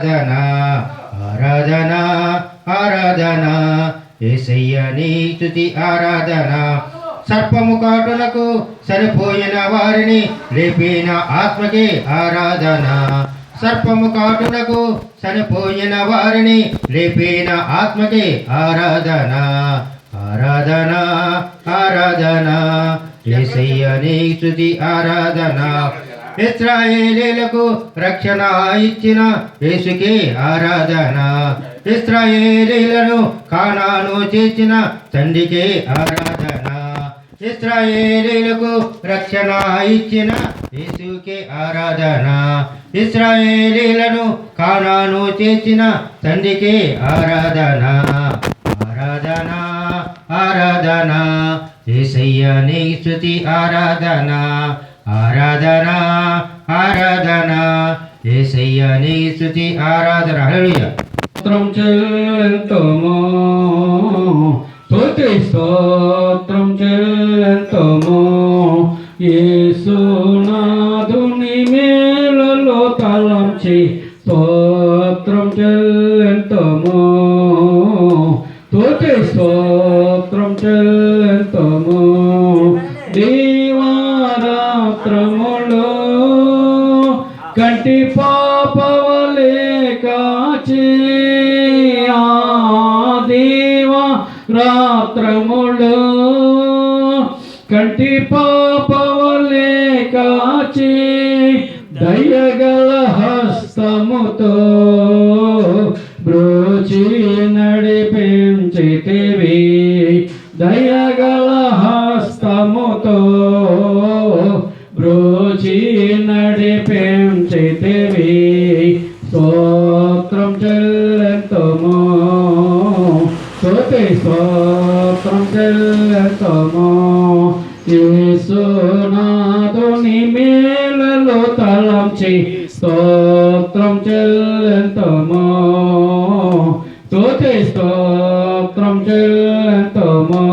ఆరాధన ఆరాధన యేసయ్య నీ స్తుతి ఆరాధన. సర్పము కాటులకు సరిపోయిన వారిని లేపిన ఆత్మకే ఆరాధన. సర్పము కాటులకు చనిపోయిన వారిని లేపిన ఆత్మకే ఆరాధన. ఆరాధన ఆరాధన యేసయ్య నీ స్తుతి ఆరాధన. ఇశ్రాయేలీయులకు రక్షణ ఇచ్చిన యేసుకే ఆరాధన. ఇశ్రాయేలీయులను కానాను చేర్చిన తండ్రికే ఆరాధన. ఇశ్రాయేలీయులకు రక్షణ ఇచ్చిన యేసుకే ఆరాధన. ఇశ్రాయేలీయులను కానాను చేర్చిన తండ్రికే ఆరాధన. ఆరాధన ఆరాధన యేసయ్య నీ స్తుతి ఆరాధన. ఆరాధన ఆరాధన యేసయ్య నీ స్తుతి ఆరాధన. హల్లెలూయా. స్తోత్రం చెల్లింతుము, స్తుతి స్తోత్రం చెల్లింతుము. యేసునాథుని మేలులు తలంచి స్తోత్రం చెల్లింతుము, స్తుతి స్తోత్రం చెల్లింతుము. దీవారాత్రములు కంటి పాపవలే కాచి దేవా రాత్రములు కంటి పాపవలే కాచి దయగల హస్తముతో బ్రోచి నడిపించితివి. దయగల హస్తముతో బ్రోచి నడిపించితివి. స్తోత్రం చెల్లింతుము, స్తుతి స్తోత్రం చెల్లింతుము. యేసునాథుని మేలులు తలంచి స్తోత్రం చెల్లింతుము, స్తుతి స్తోత్రం చెల్లింతుము.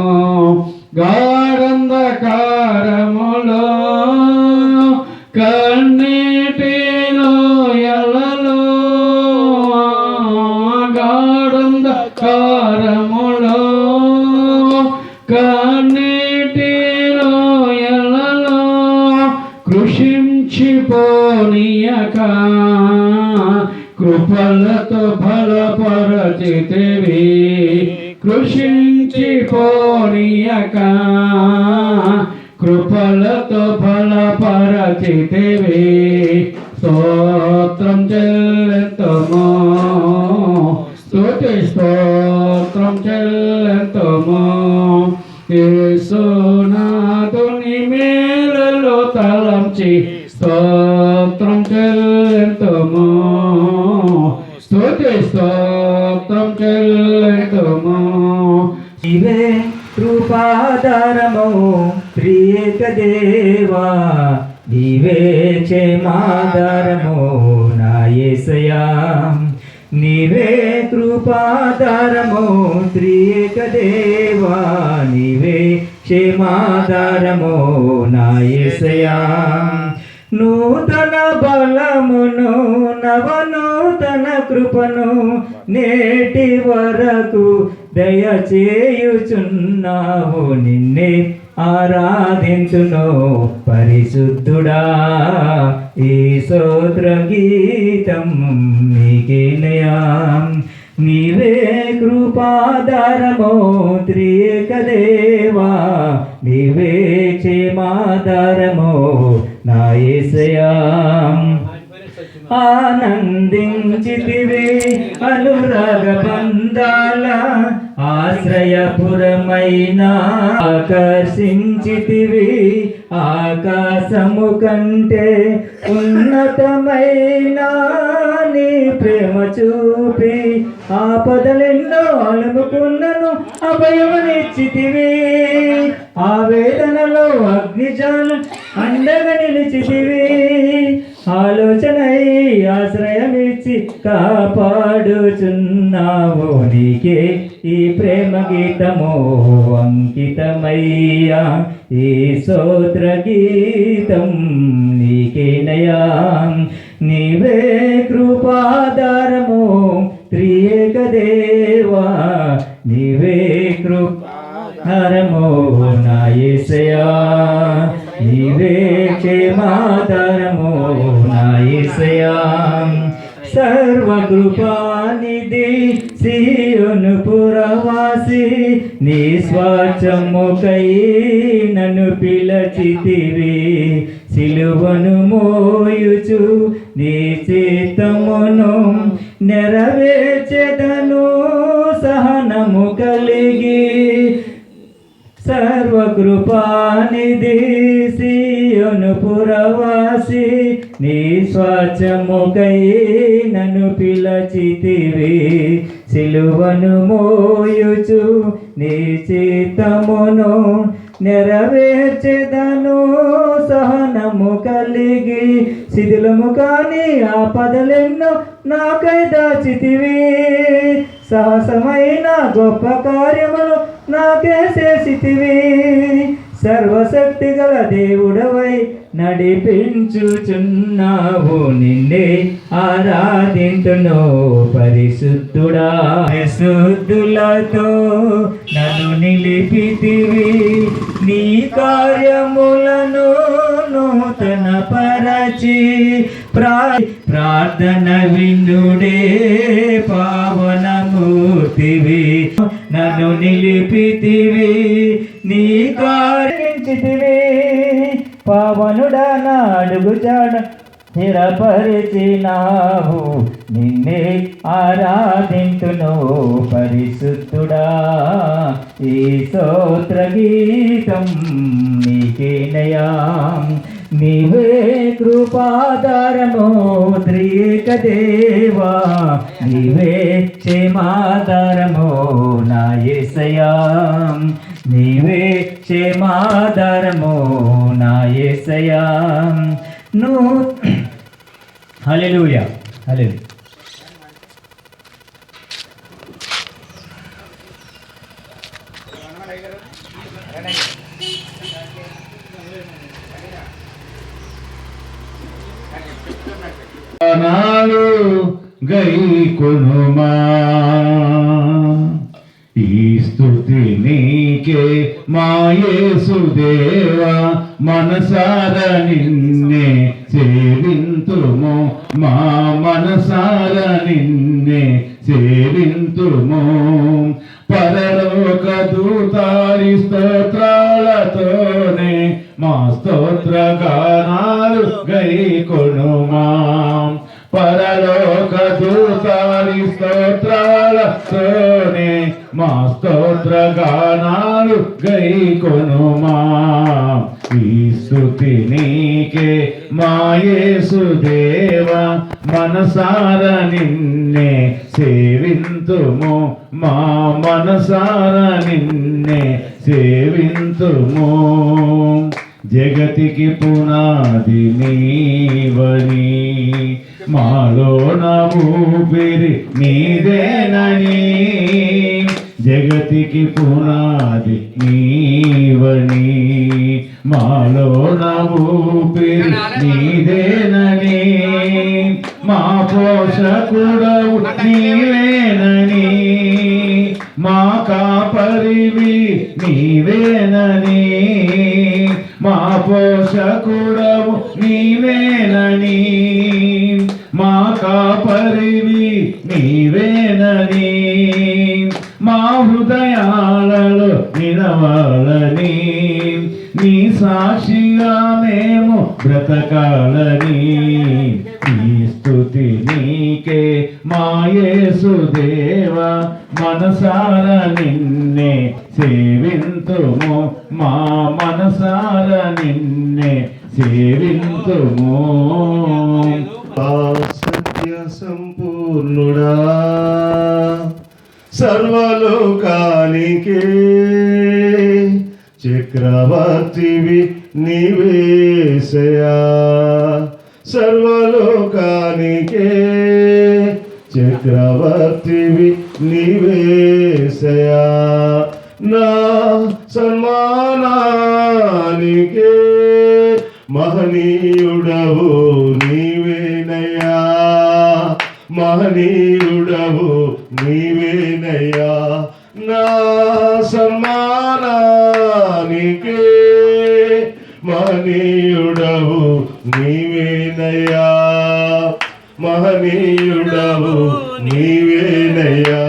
గాఢంధకారములో కన్నీటిలో ఎలలో గాఢంధకారములో కన్నీటిలో ఎలలో కృషించిపోనీయక కృపలతో బలపరచితివి. కృషించిపోనీయక కృపలతో బలపరచితివి. స్తోత్రం చెల్లింతుము, స్తుతి స్తోత్రం చెల్లింతుము. యేసునాథుని మేలులు తలంచి స్తోత్రం చెల్లింతుము, స్తుతి స్తోత్రం చెల్లింతుము. ఇవే కృపాధారము ప్రియక దేవా, నీవే క్షేమాధారము నా యేసయ్యా. నీవే కృపాధారము త్రియక దేవా, నీవే క్షేమాధారము నా యేసయ్యా. నూతన బలమును నవనూతన కృపను నేటి వరకు దయచేయుచున్నావు. నిన్నే ఆరాధించును పరిశుద్ధుడా. ఈ స్తోత్ర గీతం నీకేనయా. నీవే కృపాధారమో త్రియక దేవా, నీవే క్షేమాధారమో నా యేసయ్యా. ఆనందించితివి అనురాగ బంధాల ఆశ్రయపురమైన ఆకర్షించితివి. ఆకాశము కంటే ఉన్నతమైన నీ ప్రేమ చూపి ఆపదలెన్నో అలుముకున్నను అభయమనిచ్చితివి. ఆవేదనలో అగ్నిజాలు అండగా నిలిచితివి. ఆలోచనై ఆశ్రయమిచ్చి కాపాడుచున్నావు. నీకే ఈ ప్రేమ గీతము అంకితమయ్యా. ఈ స్తోత్ర గీతం నీకేనయా. నీవే కృపాధారం హరమో నా యేసయ్యా నీవే క్షేమాధారమో నా యేసయ్యా సర్వకృపానిధి సీయోను పురవాసి నీ స్వార్థముకై నన్ను పిలచితివి సిలువను మోయుచు నీ చిత్తమును నెరవేర్చెదను సహనము కలిగి సర్వకృపానిధి సీయోను పురవాసి నీ స్వార్థముకై నన్ను పిలచితివి సిలువను మోయుచు నీ చిత్తమును నెరవేర్చెదను సహనము కలిగి శిథిలము కాని ఆపదలెన్నో నాకై దాచితివి సాహసమైన గొప్ప కార్యములు నాకే చేసితివి సర్వశక్తి గల దేవుడవై నడిపించుచున్నావు నిన్నే ఆరాధింతును పరిశుద్ధుడా పరిశుద్ధులతో నన్ను నిలిపితివి నీ కార్యములను నూతన పరచి ప్రార్థన వినుడే పావనమూర్తివి నన్ను నిలిపితివి నీ కార్యించితివి పావనుడా నా అడుగుజాడ స్థిరపరిచినావు నిన్నే ఆరాధింతును పరిశుద్ధుడా ఈ స్తోత్ర గీతం నీకేనయా నీవే కృపాధారమో త్రియేక దేవా నీవే క్షేమాధారమో నా యేసయ్యా నీవే క్షేమాధారమో నా యేసయ్యా హల్లెలూయా హల్లెలూయా నాలు గై కొనుమా ఈ స్తుతి నీకే మా యేసుదేవా మనసార నిన్నే సేవింతుము మా మనసార నిన్నే సేవింతుము పరలోక దూతారి స్తోత్రాలతోనే మా స్తోత్ర గానాలు గై కొనుమా పరలోక దూతారి స్తోత్రాలతోనే మా స్తోత్ర గానాలు గై కొనుమా ఈ స్తుతి నీకే మా యేసుదేవా మనసార నిన్నే సేవింతుము మా మనసార నిన్నే సేవింతుము జగతికి పునాది నీవని మాలో నా ఊపిరి నీదేనని జగతికి పునాది నీవని మాలో నా ఊపిరి నీదేనని మా పోషకుడవు నీవేనని మా కాపరివి నీవేనని మా పోషకుడవు నీవేనని మా కాపరివి నీవేనని మా హృదయాలలో నిలవాలని నీ సాక్షిగా మేము బ్రతకాలని ఈ స్తుతి నీకే మా యేసుదేవా మనసార నిన్నే సేవింతుము మా మనసార నిన్నే సేవింతుము సత్య సంపూర్ణుడా సర్వలోకానికే చక్రవర్తివి నీవేసయా సర్వలోకానికే చక్రవర్తివి నీవేసయా నా సన్మానానికే మహనీయుడవు నీవేనయ్యా మహనీయుడవు నీవేనయ్యా నా సన్మానానికే మహనీయుడవు నీవేనయ్యా, మహనీయుడవు నీవేనయ్యా,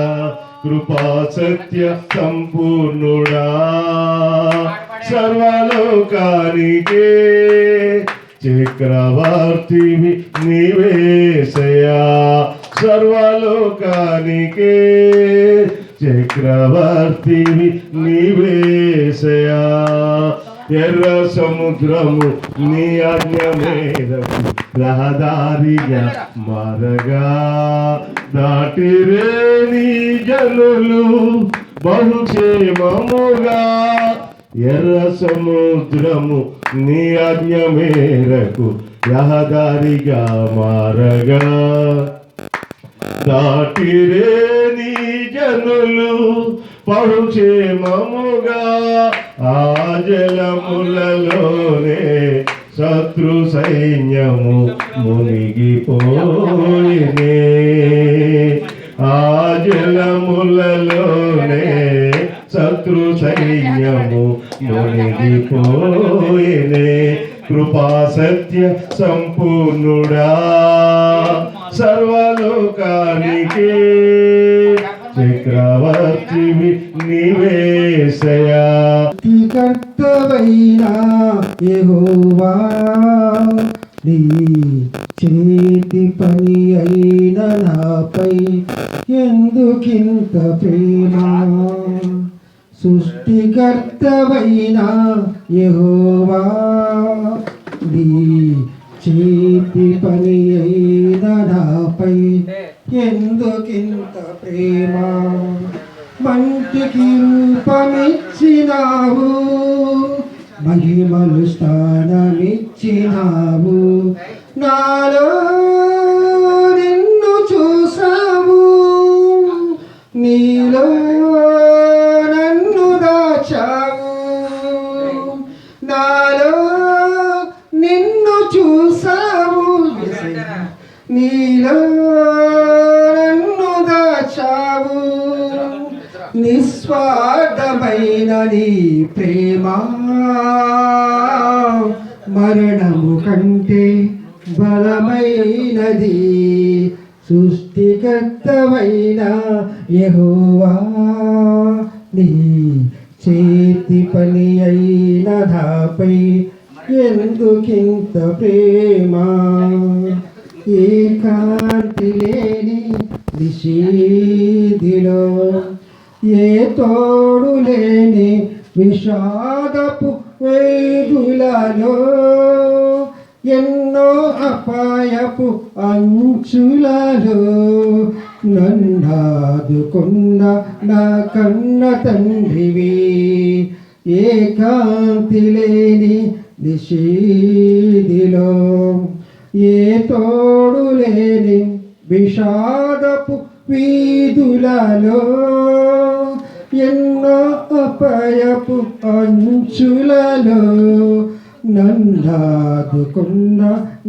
కృపా సత్య సంపూర్ణుడా, సర్వలోకానికే చక్రవర్తివి నీవేసయ్యా, సర్వలోకానికే చక్రవర్తివి నీవేసయ్యా. ఎర్ర సముద్రము నీ ఆజ్ఞ మేరకు రహదారిగా మారగా, దాటిరే నీ జనులు బహుక్షేమముగా. ఎర్ర సముద్రము నీ ఆజ్ఞ మేరకు రహదారిగా మారగా, దాటిరే నీ జనులు బహుక్షేమముగా. ఆ జలములలోనే శత్రు సైన్యము మునిగిపోయినే, ఆ జలములలోనే శత్రు సైన్యము మునిగిపోయినే. కృపా సత్య సంపూర్ణుడా, సర్వలోకానికి చక్రవర్తివి నీవేసయ్యా. కర్తవైనా యెహోవా, నీ చేతి పని అయిన నాపై ఎందుకింత ప్రేమ. సృష్టికర్తవైన యెహోవా, నీ చేతి పని అయిన నాపై ఎందుకింత ప్రేమ. మంటికి రూపమిచ్చినావు, మహిమలు స్థానమిచ్చినావు, నాలో నిన్ను చూసావు, నీలో నన్ను దాచావు, నాలో నిన్ను చూసావు, నీలో నన్ను దాచావు. నిస్వార్థమైన నీ ప్రేమ మరణము కంటే బలమైనది. సృష్టికర్తవైన యెహోవా, నీ చేతి పని అయిన నాపై ఎందుకింత ప్రేమ. ఏకాంతి లేని నిషేధిలో, ఏ తోడు లేని విషాదపు వేదులలో, ఎన్నో అపాయపు అంచులలో నన్నాదుకున్న నా కన్న తండ్రివి. ఏకాంతి లేని నిషేధిలో, ఏ తోడు లేని విషాదపు వీధులలో, ఎన్నో అపాయపు అంచులలో నన్నాదుకున్న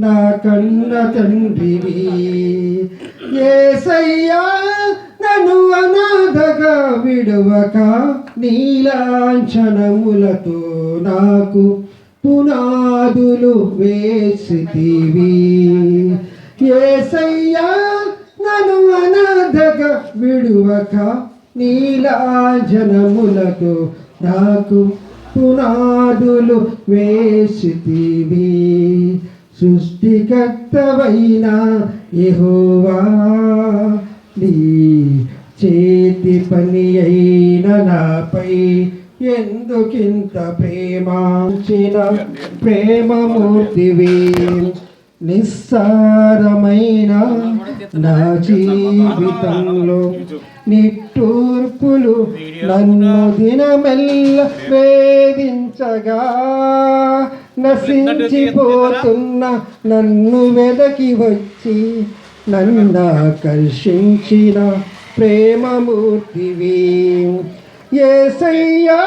నా కన్న తండ్రివి. యేసయ్యా, నన్ను అనాథగా విడువక నీలాంఛనములతో నాకు పునాదులు వేసితివి. యేసయ్యా, నన్ను అనాథగా విడువక నీలాంఛనములతో నాకు పునాదులు వేసితివి. సృష్టికర్తవైన యెహోవా, నీ చేతి పని అయిన నాపై ఎందుకింత ప్రేమించిన ప్రేమమూర్తివి. నిస్సారమైన నా జీవితంలో నిట్టూర్పులు నన్ను దినమెల్ల వేధించగా, నశించిపోతున్న నన్ను వెదకి వచ్చి నన్నాకర్షించిన ప్రేమమూర్తివి. యేసయ్యా,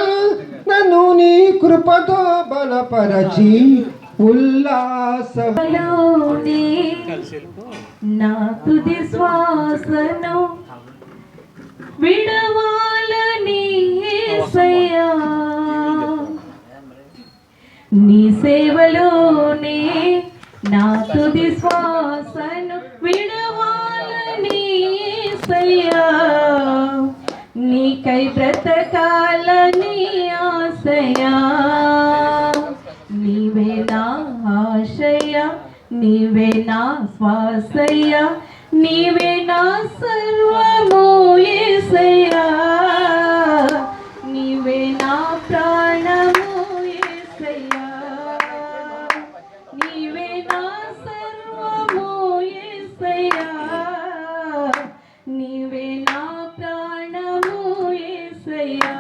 నన్ను నీ కృపతో బలపరచి ఉల్లాసంలోనే నా తుది శ్వాసను విడవాలని యేసయ్యా, నీ సేవలోనే నా తుది శ్వాసను విడవాలని యేసయ్యా, నీకై బ్రతకాలని ఆశయా, నీవే నా ఆశయ, నీవే నా శ్వాసయ, నీవే నా సర్వము యేసయ్యా, నీవే నా ప్రాణము యేసయ్యా, నీవే నా సర్వము యేసయ్యా, నీవే నా ప్రాణము యేసయ్యా.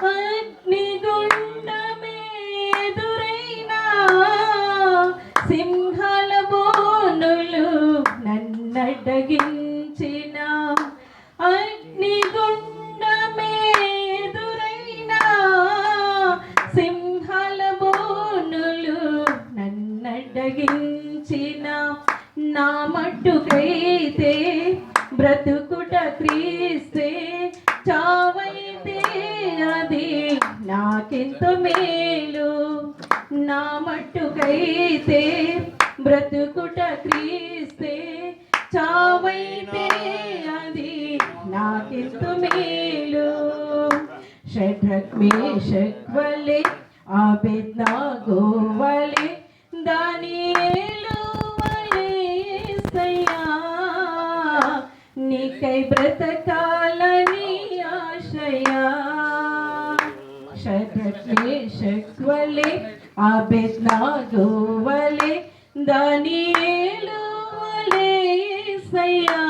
అగ్నిగుండమే ఎదురైనా, సింహాల బోనులు నన్నడ్డగించిన, అగ్నిగుండమే ఎదురైనా, సింహాల బోనులు నన్నడ్డగించిన, నా మట్టుకైతే బ్రతుకుట క్రీస్తే, చావైతే అది నాకెంత మేలు, నా మట్టుకైతే బ్రతుకుట క్రీస్తే, చావైతే అది నాకెంత మేలు. షడ్రక్ మేషక్ వలె అబేద్నగో వలె దానియేలు వలె యేసయ్యా, నీకై బ్రతకాలని ఆశయా. షడ్రక్ మేషక్ వలె అబేద్నగో వలె దానియేలు వలె యేసయ్యా,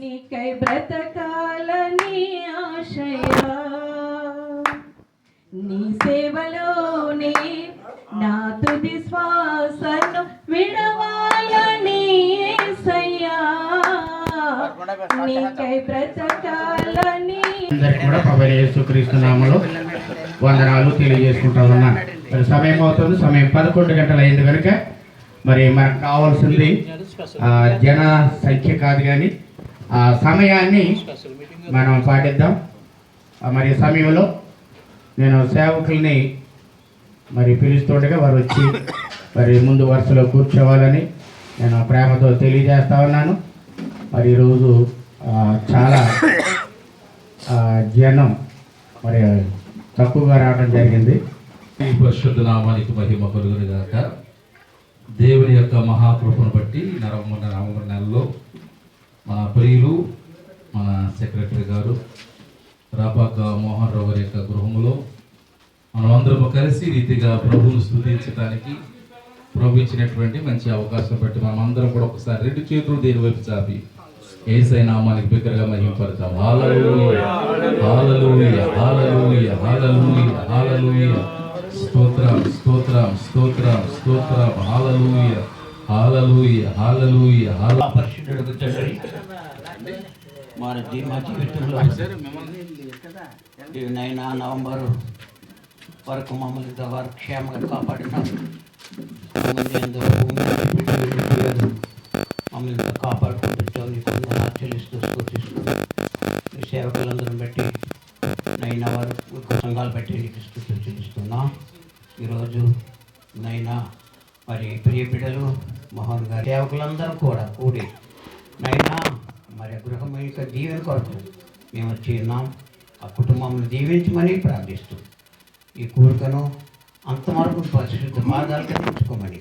నీకై బ్రతకాలని ఆశయా. నీ సేవలోనే నా తుది శ్వాసను విడవాలని యేసయ్యా, నీకై బ్రతకాలని. అందరికీ కూడా ప్రభు యేసుక్రీస్తు నామములో వందనాలు తెలియజేసుకుంటా ఉన్నాను. మరి సమయం అవుతుంది, సమయం 11 గంటలు అయింది కనుక మరి మనకు కావాల్సింది జన సంఖ్య కాదు కానీ ఆ సమయాన్ని మనం పాటిద్దాం. మరి సమయంలో నేను సేవకుల్ని మరి పిలుస్తుండగా వారు వచ్చి మరి ముందు వరుసలో కూర్చోవాలని నేను ప్రేమతో తెలియజేస్తా ఉన్నాను. మరి ఈరోజు చాలా జనం మరి తక్కువగా రావడం జరిగింది. ఈ పరిశుద్ధ నామానికి మహిమ కలుగును గాక. దేవుని యొక్క మహాకృపను బట్టి నవంబర్ నెలలో మన ప్రియులు మన సెక్రటరీ గారు రాపాక మోహన్ రావు గారి యొక్క గృహంలో మనమందరం కలిసి రీతిగా ప్రభువును స్తుతించడానికి ప్రభు ఇచ్చినటువంటి మంచి అవకాశం బట్టి మనం అందరం కూడా ఒకసారి 2 చేతులు దేని వైపు చాపి యేసయ్య నామానికి బిగ్గరగా మహిమపడతాం. హల్లెలూయా హల్లెలూయా హల్లెలూయా హల్లెలూయా హల్లెలూయా. స్తోత్రం స్తోత్రం స్తోత్రం స్తోత్రం. హల్లెలూయా హల్లెలూయా హల్లెలూయా హల్లెలూయా. పరిశుద్ధుడు తండ్రి, మా జీవితంలో నైనా నవంబరు వరకు మమ్మల్ని వారు క్షేమంగా కాపాడినారు. మమ్మల్ని కాపాడుకుంటూ నీకు చెల్లిస్తూ స్తుతిస్తూ ఈ సేవకులందరం బట్టి నైనా వారు సంఘాలు బట్టి నీకు స్తుతులు చెల్లిస్తున్నా. ఈరోజు నైనా మరి ప్రియ బిడ్డలు మోహన్ గారి సేవకులందరూ కూడా కూడి నైనా మరి గృహం యొక్క దీవెన కొరకు మేము వచ్చి ఉన్నాం. ఆ కుటుంబంను దీవించమని ప్రార్థిస్తూ ఈ కోరికను అంతవరకు పరిశుద్ధ పాదాలకి తెచ్చుకోమని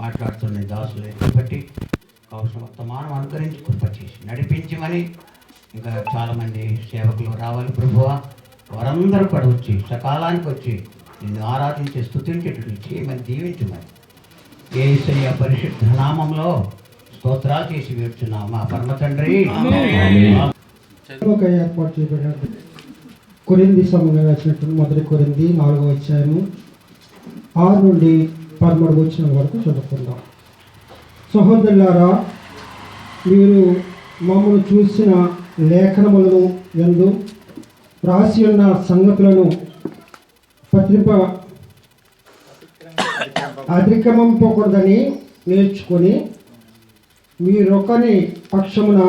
మాట్లాడుతున్న దాసులు బట్టి అవసరం వర్తమానం అనుకరించి కృప చేసి నడిపించమని, ఇంకా చాలామంది సేవకులు రావాలి ప్రభువా, వారందరూ కూడా వచ్చి సకాలానికి వచ్చి నిన్ను ఆరాధించే స్తుతించేటట్టు చేయమని దీవించమని యేసయ్య పరిశుద్ధ నామంలో స్తోత్రాలు చేసి వేడుచున్నాం మా పరమ తండ్రి. ఒక ఏర్పాటు చేయబడినట్టు కొరింథీ సంఘంగా వచ్చినట్టు 1 కొరింథీ 4వ అధ్యాయము 6 నుండి 13వ వచనం వరకు చదువుకుందాం. సహోదరులారా, మీరు మమ్మల్ని చూసిన లేఖనములను యందు రాసి ఉన్న సంగతులను అధిక్రమింపకూడదని నేర్చుకొని మీరొకని పక్షమున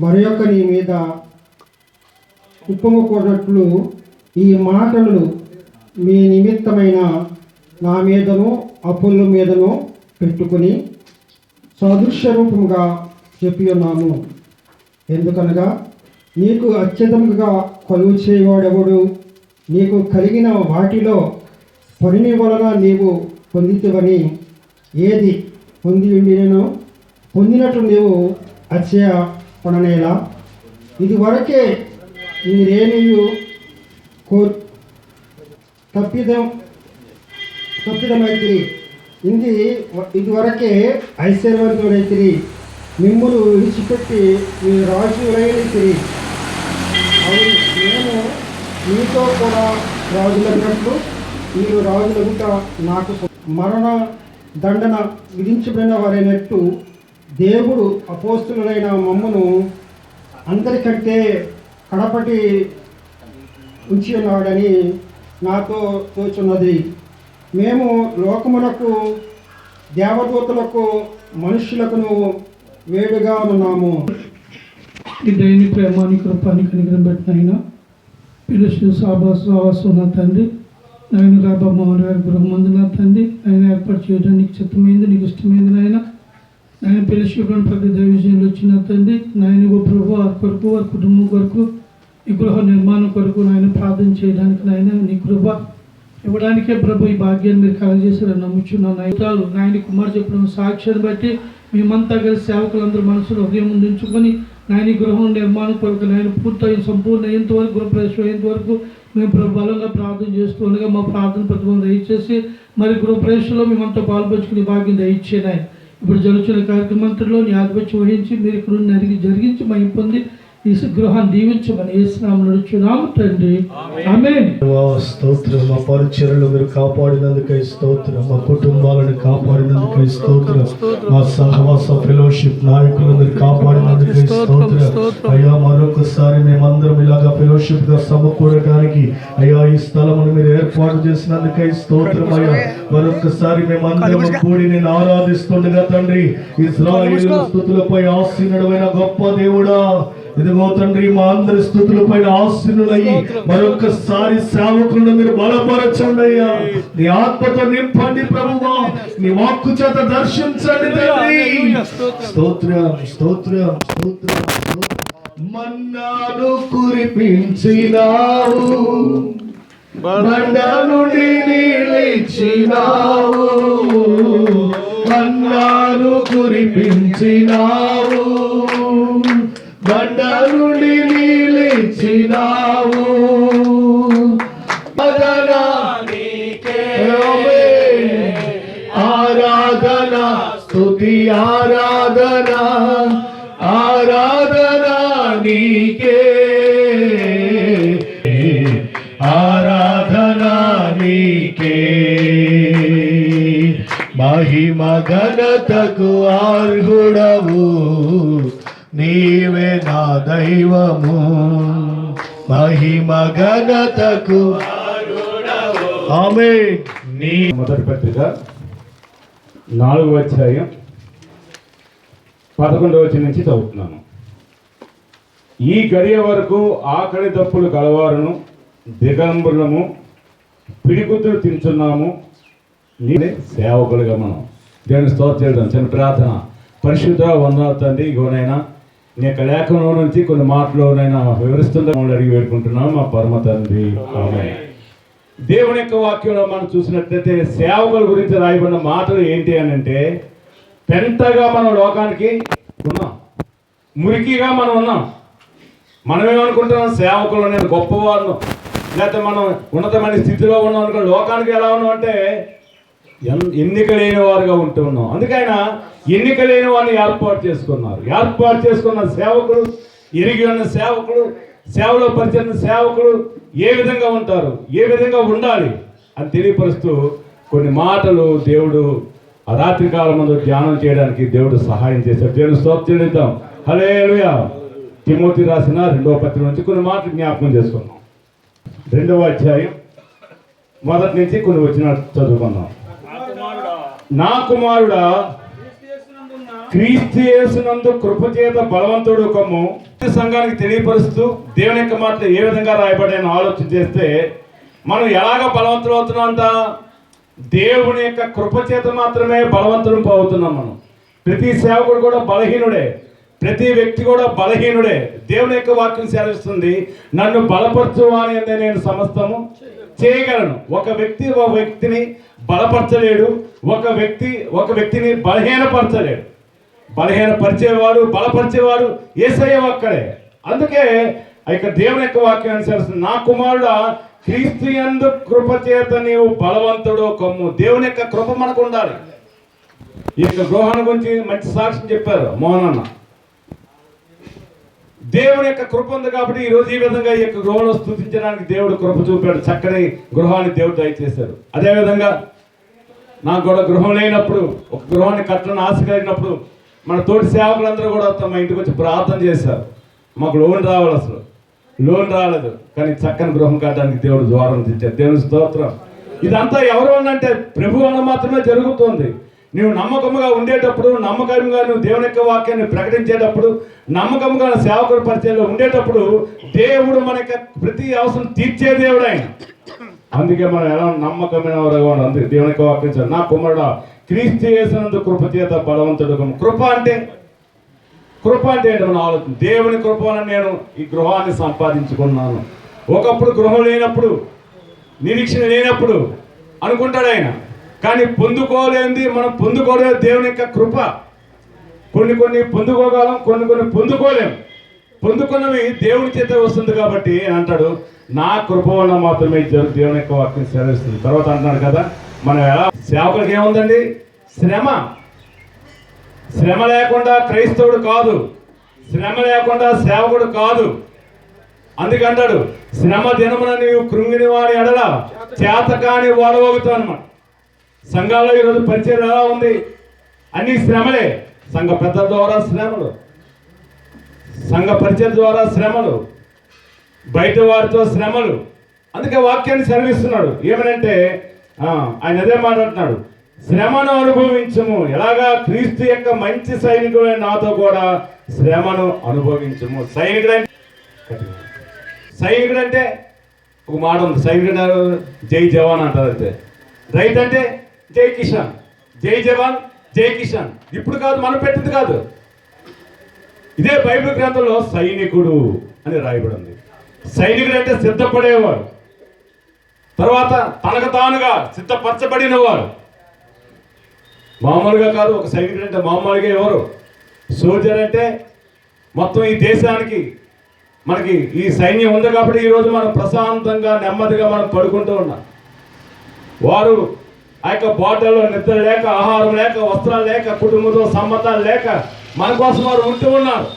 మరొకని మీద ఉప్పమకూడనట్లు ఈ మాటలు మీ నిమిత్తమైన నా మీదను అప్పుల మీదను పెట్టుకుని సదృశ్య రూపముగా చెప్పి ఉన్నాము. ఎందుకనగా నీకు అత్యధికంగా కొలువు చేయవాడెవడు? నీకు కలిగిన వాటిలో పనిని వలన నీవు పొందితివని ఏది పొంది ఉండినో పొందినట్లు నీవు అత్యయ పడనేలా. ఇది వరకే మీరేమీ తప్పిదమైతిరి. ఇదివరకే ఐశ్వర్యవంతుడైతిరి. మిమ్ములు విడిచిపెట్టి మీ రాజులైతిరి. అవును, నేను మీతో కూడా రాజులగినట్లు మీరు రాజులగుట నాకు మరణ దండన విధించబడిన వారైనట్టు దేవుడు అపోస్తులైన మమ్మను అందరికంటే కడపటి ఉంచి ఉన్నాడని నాతో తోచున్నది. మేము లోకములకు దేవదూతలకు మనుష్యులకును వేడుగా ఉన్నాము. ఈ దైని ప్రేమాని కృపాని కనికరం పెట్టిన ఆయన పిలుసు సావాసం నా తండ్రి, నాయన రాబా మోహన్ గారి గృహమందు నా తండ్రి, ఆయన ఏర్పాటు చేయడానికి చిత్తమైంది, నీకు ఇష్టమైంది నాయన. ఆయన పిలుచుకున్న ప్రతి దైవజనులు వచ్చిన తండ్రి, నాయన ప్రభు వారి కొరకు, వారి కుటుంబం కొరకు, ఈ గృహ నిర్మాణం కొరకు నాయన ప్రార్థన చేయడానికి నాయన నీ కృప ఇవ్వడానికే ప్రభు ఈ భాగ్యాన్ని మీరు కలగజేశారని నమ్ముచున్నాను. నైతాలు నాయన కుమార్ చెప్పిన సాక్ష్యాన్ని బట్టి మేమంతా కలిసి సేవకులందరూ మనసులో హృదయం ఉంచుకొని నాయన గృహం నిర్మాణం కొరకు నాయన పూర్తయిన సంపూర్ణ అయ్యేంత వరకు గృహప్రవేశం అయ్యేంత వరకు మేము బలంగా ప్రార్థన చేస్తూ ఉండగా మా ప్రార్థన ప్రతిభం దయచేసి మరి గృహప్రవేశంలో మేమంతా పాల్పంచుకునే భాగ్యం దయచేయను. ఆయన ఇప్పుడు జరుగుతున్న కార్యక్రమంలో నీ ఆధిపత్యం వహించి మీరు ఇక్కడ జరిగించి మేము పొంది ఈ గృహాన్ని దీవించమని యేసునామములో నడుచున్నాము తండ్రి, ఆమేన్. స్తోత్రం. మా పరిచర్యలు మీరు కాపాడినందుకై స్తోత్రం. మా కుటుంబాలను కాపాడినందుకై స్తోత్రం. మా సహవాస ఫెలోషిప్ నాయకులను మీరు కాపాడినందుకై స్తోత్రం. అయ్యా, మరొకసారి మేమందరం ఇలాగా ఫెలోషిప్ గా సమకూడడానికి అయ్యా ఈ స్థలమును మీరు ఏర్పాటు చేసినందుకై స్తోత్రం. అయ్యా, మరొకసారి మేమందరం కూడి నేను ఆరాధిస్తుండగా తండ్రి, ఇశ్రాయేలు స్తుతులపై ఆసీనుడైన గొప్ప దేవుడా, ఇదిగో తండ్రి మా అందరి స్తుతులపై ఆసీనులయ్యి మరొకసారి సేవకులను మీరు బలపరచండి అయ్యా. నీ ఆత్మతో నింపండి ప్రభువా, నీ వాక్కు చేత దర్శించండి తండ్రి. స్తోత్రం స్తోత్రం స్తోత్రం. మన్నాను కురిపించినావు, బండ నుండి నీళ్ళిచ్చినావు. మన్నాను కురిపించినావు, బండ నుండి నీళ్ళిచ్చినావు. ఆరాధన స్తుతి ఆరాధన ఆరాధన నీకే, ఆరాధన నీకే. మహిమ ఘనతకు అర్హుడవు, నీవే నా దైవము. మహిమ ఘనతకు ఆమేన్. నీ మొదటి పత్రిక 4వ అధ్యాయం 11వ వచనం నుంచి చదువుతున్నాను. ఈ గడియ వరకు ఆకలి దప్పులు కలవారును దిగంబరులము పిడిగుద్దులు తింటున్నాము, నీవే సేవకులుగా మనం దేవుని స్తోత్రం చేద్దాం. చిన్న ప్రార్థన. పరిశుద్ధ వందనాలు తండ్రి, ఇగోనైనా నీ యొక్క లేఖనంలో నుంచి కొన్ని మాటలోనైనా వివరిస్తుందా అడిగి వేడుకుంటున్నాం మా పరమ తండ్రి, ఆమేన్. దేవుని యొక్క వాక్యంలో మనం చూసినట్లయితే సేవకుల గురించి రాయబడిన మాటలు ఏంటి అని అంటే, పెంటగా మనం లోకానికి ఉన్నాం, మురికిగా మనం ఉన్నాం. మనమేమనుకుంటున్నాం, సేవకులు నేను గొప్పవారు, లేకపోతే మనం ఉన్నతమైన స్థితిలో ఉన్నాం అనుకో. లోకానికి ఎలా ఉన్నాం అంటే ఎన్నిక లేని వారుగా ఉంటూ ఉన్నాం. అందుకైన ఎన్నిక లేని వారిని ఏర్పాటు చేసుకున్నారు. ఏర్పాటు చేసుకున్న సేవకులు, ఎరిగి ఉన్న సేవకులు, సేవలో పరిచయం సేవకులు ఏ విధంగా ఉంటారు, ఏ విధంగా ఉండాలి అని తెలియపరుస్తూ కొన్ని మాటలు దేవుడు ఆ రాత్రి కాలం ముందు ధ్యానం చేయడానికి దేవుడు సహాయం చేశాడు. దేవుడు స్తోత్రం చెల్లిద్దాం. హల్లెలూయా. తిమోతి రాసిన 2వ పత్రిక నుంచి కొన్ని మాటలు జ్ఞాపకం చేసుకున్నాం. 2వ అధ్యాయం మొదటి నుంచి కొన్ని వచ్చిన చదువుకున్నాం. నా కుమారుడా, క్రీస్తు యేసునందు కృపచేత బలవంతుడు కమ్ము సంఘానికి తెలియపరుస్తూ దేవుని యొక్క మాటలు ఏ విధంగా రాయబడిన ఆలోచన చేస్తే మనం ఎలాగ బలవంతులు అవుతున్నామంట? దేవుని యొక్క కృపచేత మాత్రమే బలవంతులం అవుతున్నాం. మనం ప్రతి సేవకుడు కూడా బలహీనుడే, ప్రతి వ్యక్తి కూడా బలహీనుడే. దేవుని యొక్క వాక్యం సెలవిస్తుంది, నన్ను బలపరచు అని అంటే నేను సమస్తము చేయగలను. ఒక వ్యక్తిని బలపరచలేడు, ఒక వ్యక్తిని బలహీనపరచలేడు. బలహీనపరిచేవాడు బలపరిచేవాడు యేసయ్య ఒక్కడే. అందుకే ఇక దేవుని యొక్క వాక్యం అనుసరిస్తుంది, నా కుమారుడా క్రీస్తు యందు కృపచేత నీవు బలవంతుడు కమ్ము. దేవుని యొక్క కృప మనకు ఉండాలి. ఈ యొక్క గృహాన్ని గురించి మంచి సాక్ష్యం చెప్పారు మోహన్ అన్న. దేవుని యొక్క కృప ఉంది కాబట్టి ఈ రోజు ఈ విధంగా ఈ యొక్క గృహంలో స్తుతించడానికి దేవుడు కృప చూపాడు. చక్కని గృహాన్ని దేవుడు దయచేశాడు. అదేవిధంగా నాకు కూడా గృహం లేనప్పుడు, ఒక గృహాన్ని కట్టాలని ఆశ కలిగినప్పుడు మన తోటి సేవకులందరూ కూడా తమ ఇంటికి వచ్చి ప్రార్థన చేశారు. మాకు లోన్ రావాలి, అసలు లోన్ రాలేదు, కానీ చక్కని గృహం కట్టడానికి దేవుడు ద్వారం తెచ్చారు. దేవుని స్తోత్రం. ఇదంతా ఎవరు అంటే ప్రభు వల్ల మాత్రమే జరుగుతుంది. నువ్వు నమ్మకంగా ఉండేటప్పుడు, నమ్మకంగా నువ్వు దేవుని యొక్క వాక్యాన్ని ప్రకటించేటప్పుడు, నమ్మకంగా సేవకుల పరిచయంలో ఉండేటప్పుడు దేవుడు మన యొక్క ప్రతి అవసరం తీర్చే దేవుడు ఆయన. అందుకే మనం ఎలా నమ్మకమైన వారుగా ఉండాలి. అందుకే దేవుని యొక్క వాక్యం, నా కుమారుడా క్రీస్తు యేసునందు కృపచేత బలవంతుడు. కృప అంటే ఏంటి మన ఆలోచన? దేవుని కృప వలన నేను ఈ గృహాన్ని సంపాదించుకున్నాను. ఒకప్పుడు గృహం లేనప్పుడు, నిరీక్షణ లేనప్పుడు అనుకుంటాడు ఆయన, కానీ పొందుకోలేంది మనం పొందుకోలేదు దేవుని యొక్క కృప. కొన్ని పొందుకోగలం, కొన్ని పొందుకోలేం. పొందుకున్నవి దేవుని చేత వస్తుంది కాబట్టి అంటాడు, నా కృప వలన మాత్రమే దేవుని యొక్క వాక్యం సెలవిస్తుంది. తర్వాత అంటున్నాడు కదా, మనం ఎలా సేవకులకి ఏముందండి? శ్రమ లేకుండా క్రైస్తవుడు కాదు, శ్రమ లేకుండా సేవకుడు కాదు. అందుకంటాడు, శ్రమ దినమున నీవు కృంగిని వాడి ఎడల చేతకాని వాడవగుతావు అన్నమాట. సంఘాల్లో ఈరోజు పరిచయం ఎలా ఉంది? అన్ని శ్రమలే. సంఘ పెద్దల ద్వారా శ్రమలు, సంఘ పరిచయం ద్వారా శ్రమలు, బయట వారితో శ్రమలు. అందుకే వాక్యాన్ని సెలవిస్తున్నాడు. ఏమనంటే ఆయన అదే మాట్లాడుతున్నాడు, శ్రమను అనుభవించము. ఎలాగా? క్రీస్తు యొక్క మంచి సైనికుడైన నాతో కూడా శ్రమను అనుభవించము. సైనికుడు అంటే ఒక మాట ఉంది, సైనికుడు జై జవాన్ అంటారు అంతే. రైట్ అంటే జై కిసాన్, జై జవాన్ జై కిసాన్. ఇప్పుడు కాదు, మనం పెట్టింది కాదు. ఇదే బైబిల్ గ్రంథంలో సైనికుడు అని రాయబడి ఉంది. సైనికుడు అంటే సిద్ధపడేవాడు, తర్వాత తనకు తానుగా సిద్ధపరచబడిన వాడు. మామూలుగా కాదు. ఒక సైనికుడు అంటే మామూలుగా ఎవరు? సోల్జర్ అంటే మొత్తం ఈ దేశానికి మనకి ఈ సైన్యం ఉంది కాబట్టి ఈరోజు మనం ప్రశాంతంగా నెమ్మదిగా మనం పడుకుంటూ ఉన్నాం. వారు ఆ యొక్క బాటల్లో నిద్ర లేక, ఆహారం లేక, వస్త్రాలు లేక, కుటుంబంతో సంబంధాలు లేక మన కోసం వారు ఉంటూ ఉన్నారు.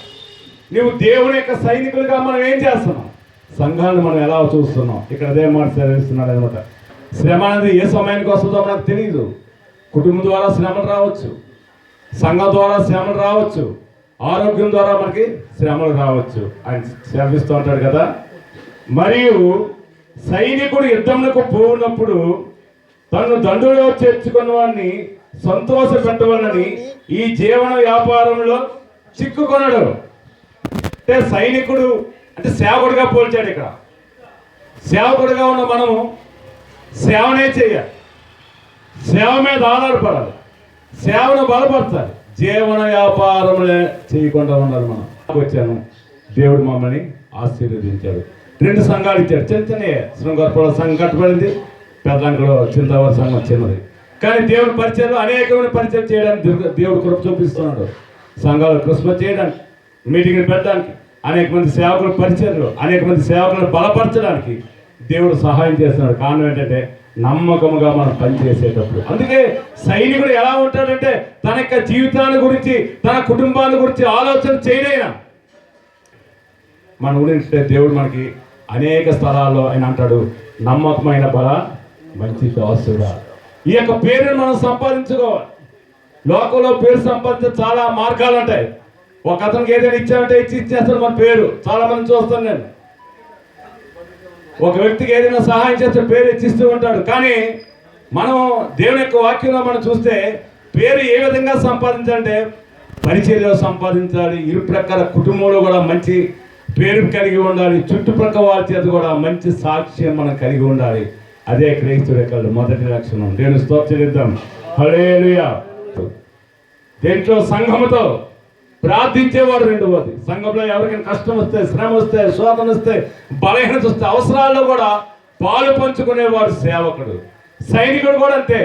నీవు దేవుని యొక్క సైనికులుగా మనం ఏం చేస్తున్నాం? సంఘాన్ని మనం ఎలా చూస్తున్నాం? ఇక్కడ అదే మాట సెలవిస్తున్నాడు అనమాట. శ్రమ అనేది ఏ సమయానికి వస్తుందో మనకు తెలియదు. కుటుంబం ద్వారా శ్రమలు రావచ్చు, సంఘం ద్వారా శ్రమలు రావచ్చు, ఆరోగ్యం ద్వారా మనకి శ్రమలు రావచ్చు. ఆయన శ్రమిస్తూ ఉంటాడు కదా. మరియు సైనికుడు యుద్ధములకు పోయినప్పుడు తను దండులో చేర్చుకున్న వాడిని సంతోష పెట్టవాలని ఈ జీవన వ్యాపారంలో చిక్కుకొనడు. అంటే సైనికుడు అంటే సేవకుడిగా పోల్చాడు. ఇక్కడ సేవకుడిగా ఉన్న మనము సేవనే చేయాలి, సేవ మీద ఆధారపడాలి, సేవను బలపరచాలి. జీవన వ్యాపారములే చేయకుండా ఉన్నారు. మనం వచ్చాను, దేవుడు మమ్మల్ని ఆశీర్వదించాడు. 2 సంఘాలు ఇచ్చాడు. చిన్న శృంగారపురం సంఘం కట్టబడింది, పెద్దలంకలో చింతావరి సంఘం చిన్నది. కానీ దేవుని పరిచయాలు అనేకమైన పరిచయం చేయడానికి దేవుడు కృప చూపిస్తున్నాడు. సంఘాలు క్రిస్మస్ చేయడానికి, మీటింగ్లు పెట్టడానికి, అనేక మంది సేవకుల పరిచయాలు, అనేక మంది సేవకులను బలపరచడానికి దేవుడు సహాయం చేస్తున్నాడు. కారణం ఏంటంటే నమ్మకముగా మనం పనిచేసేటప్పుడు. అందుకే సైనికుడు ఎలా ఉంటాడంటే తన యొక్క జీవితాన్ని గురించి, తన కుటుంబాన్ని గురించి ఆలోచన చేయలేనా. మన గురించి దేవుడు మనకి అనేక స్థలాల్లో ఆయన అంటాడు, నమ్మకమైన బల మంచి దాసుడా. ఈ యొక్క పేరును మనం సంపాదించుకోవాలి. లోకంలో పేరు సంపాదించే చాలా మార్గాలు ఉంటాయి. ఒక అతనికి ఏదైనా ఇచ్చామంటే ఇచ్చేస్తాడు మన పేరు. చాలా మంది చూస్తాను నేను. ఒక వ్యక్తికి ఏదైనా సహాయం చేస్తే పేరు ఇచ్చిస్తూ ఉంటాడు. కానీ మనం దేవుని యొక్క వాక్యంలో మనం చూస్తే పేరు ఏ విధంగా సంపాదించాలంటే పరిచర్యలో సంపాదించాలి, ఇరు ప్రకార కుటుంబంలో కూడా మంచి పేరు కలిగి ఉండాలి, చుట్టుప్రక్కల వారి చేత కూడా మంచి సాక్ష్యం మనం కలిగి ఉండాలి. అదే క్రైస్తవుడి యొక్క మొదటి లక్షణం. నేను స్తోత్రిద్దాం. హల్లెలూయా. దేంట్లో సంఘముతో ప్రార్థించేవాడు రెండవది. సంఘంలో ఎవరికైనా కష్టం వస్తే, శ్రమ వస్తే, శోధన వస్తే, బలహీనత వస్తే, అవసరాల్లో కూడా పాలు పంచుకునేవాడు సేవకుడు. సైనికుడు కూడా అంతే,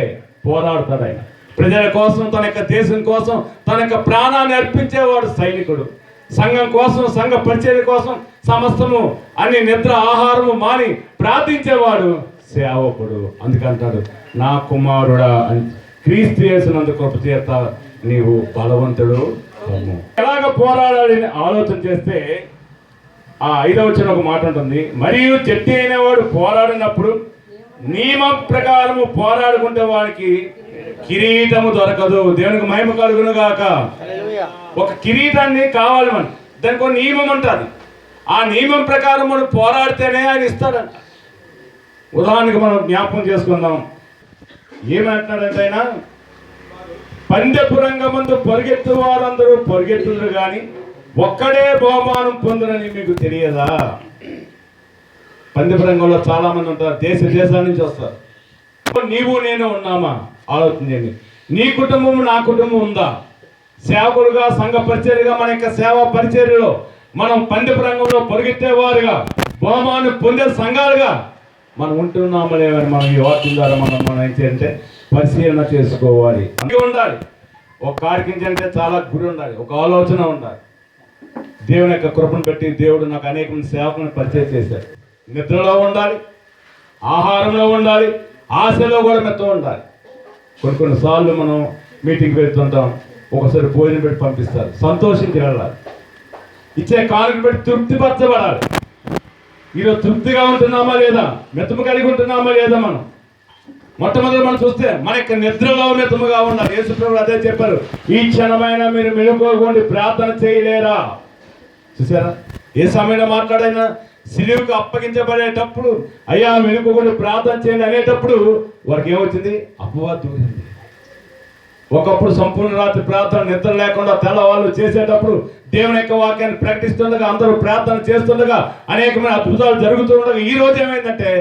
పోరాడతాడు. ఆయన ప్రజల కోసం, తన యొక్క దేశం కోసం తన యొక్క ప్రాణాన్ని అర్పించేవాడు సైనికుడు. సంఘం కోసం, సంఘ పరిచర్య కోసం సమస్తము అన్ని నిద్ర ఆహారము మాని ప్రార్థించేవాడు సేవకుడు. అందుకంటాడు, నా కుమారుడా అని క్రీస్తు యేసునందు కృప చేత నీవు బలవంతుడు కమ్ము. ఎలాగ పోరాడాలని ఆలోచన చేస్తే ఆ 5వ వచనం ఒక మాట ఉంటుంది, మరియు జట్టి అయిన వాడు పోరాడినప్పుడు నియమం ప్రకారము పోరాడుకుంటే వానికి కిరీటము దొరకదు. దేవునికి మహిమ కలుగును గాక. ఒక కిరీటాన్ని కావాలి మనం, దానికి ఒక నియమం ఉంటుంది. ఆ నియమం ప్రకారం మనం పోరాడితేనే ఆయన ఇస్తాడంట. ఉదాహరణకు మనం జ్ఞాపకం చేసుకుందాం. ఏమంటున్నాడంటే ఆయన, పందెపు రంగమందు పరిగెత్తు వారందరూ పరిగెత్తులు కానీ ఒక్కడే బహుమానం పొందునని మీకు తెలియదా? పందెపు రంగంలో చాలా మంది ఉంటారు, దేశాల నుంచి వస్తారు. నీవు నేను ఉన్నామా? ఆలోచన చేయండి. నీ కుటుంబం నా కుటుంబం ఉందా? సేవకులుగా, సంఘ పరిచర్యగా, మన యొక్క సేవా పరిచర్యలో మనం పందెపు రంగంలో పరిగెత్తేవారుగా, బహుమానం పొందే సంఘాలుగా మనం ఉంటున్నామా లేవని మనం ఈ వాక్యం ద్వారా మనం ఏం చేయాలంటే పరిశీలన చేసుకోవాలి. ఉండాలి. ఒక కార్యక్రమం చాలా గురి ఉండాలి, ఒక ఆలోచన ఉండాలి. దేవుని యొక్క కృపను బట్టి దేవుడు నాకు అనేక మంది సేవకులను పరిచయం చేశాడు. నిద్రలో ఉండాలి, ఆహారంలో ఉండాలి, ఆశలో కూడా మెత్త ఉండాలి. కొన్నిసార్లు మనం మీటింగ్కి వెళ్తుంటాం, ఒకసారి భోజనం పెట్టి పంపిస్తారు, సంతోషించి వెళ్ళాలి. ఇచ్చే కానుక పెట్టి తృప్తిపరచబడాలి. ఈరోజు తృప్తిగా ఉంటున్నామా లేదా, మెత్తము కలిగి ఉంటున్నామా లేదా? మనం మొట్టమొదటి మనం చూస్తే మన యొక్క నిద్రలో మెత్తముగా ఉండాలి. యేసు ప్రభువు అదే చెప్పారు, ఈ క్షణమైనా మీరు మెలుకోకుండా ప్రార్థన చేయలేరా? చూసారా, ఏ సమయంలో మాట్లాడైనా సిలువుకు అప్పగించబడేటప్పుడు అయ్యా మెలుకోకుండా ప్రార్థన చేయండి అనేటప్పుడు వారికి ఏమొచ్చింది? అపవాది దూరింది. ఒకప్పుడు సంపూర్ణ రాత్రి ప్రార్థన నిద్ర లేకుండా తెల్లవాళ్ళు చేసేటప్పుడు దేవుని యొక్క వాక్యాన్ని ప్రకటిస్తుండగా, అందరూ ప్రార్థన చేస్తుండగా అనేకమైన అద్భుతాలు జరుగుతుండగా ఈ రోజు ఏమైందంటే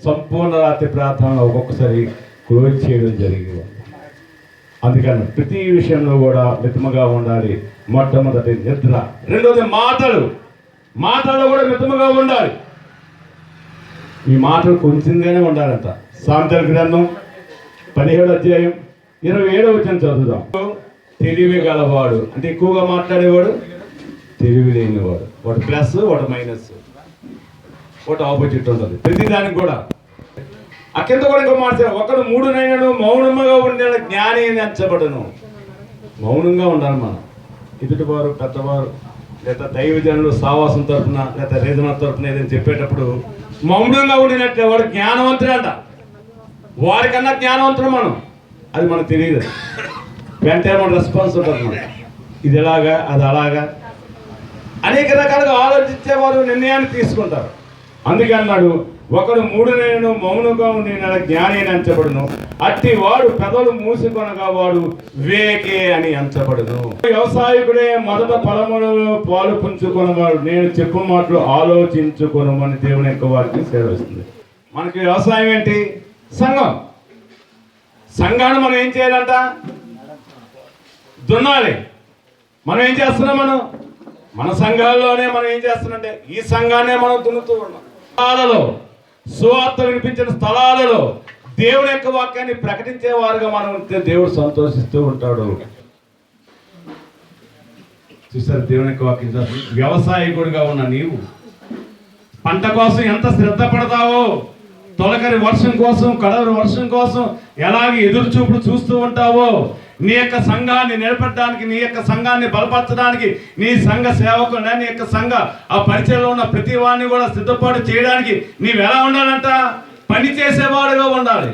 సంపూర్ణ రాత్రి ప్రార్థన ఒక్కొక్కసారి క్లోజ్ చేయడం జరిగింది. అందుకని ప్రతి విషయంలో కూడా మితముగా ఉండాలి. మొట్టమొదటి నిద్ర, రెండోది మాటలు కూడా మితముగా ఉండాలి. ఈ మాటలు కొంచెంగానే ఉండాలంట. సామెతల గ్రంథం 17వ అధ్యాయం 27వ వచనం చదువుదాం. తెలివి గలవాడు అంటే ఎక్కువగా మాట్లాడేవాడు, తెలివి లేనివాడు. వాడు ప్లస్, వాడు మైనస్, ఒకటి ఆపోజిట్ ఉంటుంది ప్రతిదానికి కూడా. ఆ కింద కూడా ఇంకో మాట, ఒకడు 3 నైనను మౌనంగా ఉండే జ్ఞాని ఎంచబడను. మౌనంగా ఉండాలి మనం. ఎదుటివారు, పెద్దవారు, లేదా దైవజనులు సావాసం తరపున, లేదా రేదన తరపున ఏదైనా చెప్పేటప్పుడు మౌనంగా ఉండినట్లే వాడు జ్ఞానవంతుడు అంట. వారికన్నా జ్ఞానవంతుడు మనం, అది మనకు తెలియదు. వెంటనే మన రెస్పాన్స్ ఉంటుంది మనం, ఇది ఎలాగా, అది అలాగా, అనేక రకాలుగా ఆలోచించేవారు నిర్ణయాన్ని తీసుకుంటారు. అందుకే అన్నాడు, ఒకడు 3 నెలలు మౌనంగా ఉండి జ్ఞాని అని ఎంచబడును, అట్టి వాడు పెదవులు మూసుకొనగా వాడు వివేకే అని ఎంచబడును. వ్యవసాయకుడే మొదట పొలములలో పాలు పుంజుకొనవాడు, నేను చెప్పు మాటలు ఆలోచించుకొనమని దేవుని యొక్క వారికి సేవిస్తుంది. మనకి వ్యవసాయం ఏంటి? సంఘం. సంఘాన్ని మనం ఏం చేయాలంట? దున్నాలి. మనం ఏం చేస్తున్నాం? మన సంఘాల్లోనే మనం ఏం చేస్తున్నామంటే ఈ సంఘాన్నే మనం దున్నుతూ ఉన్నాం. స్థలాలలో, సువార్త వినిపించిన స్థలాలలో దేవుని యొక్క వాక్యాన్ని ప్రకటించేవారుగా మనం ఉంటే దేవుడు సంతోషిస్తూ ఉంటాడు. చూసారు, దేవుని యొక్క వాక్యం. వ్యవసాయకుడిగా ఉన్న నీవు పంట కోసం ఎంత శ్రద్ధ పడతావో, తొలకరి వర్షం కోసం, కడవరి వర్షం కోసం ఎలాగే ఎదురు చూపుడు చూస్తూ ఉంటావో, నీ యొక్క సంఘాన్ని నిలబెట్టడానికి, నీ యొక్క సంఘాన్ని బలపరచడానికి, నీ సంఘ సేవకులు, నీ యొక్క సంఘ ఆ పరిచయంలో ఉన్న ప్రతి వాడిని కూడా సిద్ధపాటు చేయడానికి నీవు ఎలా ఉండాలంట? పని చేసేవాడుగా ఉండాలి.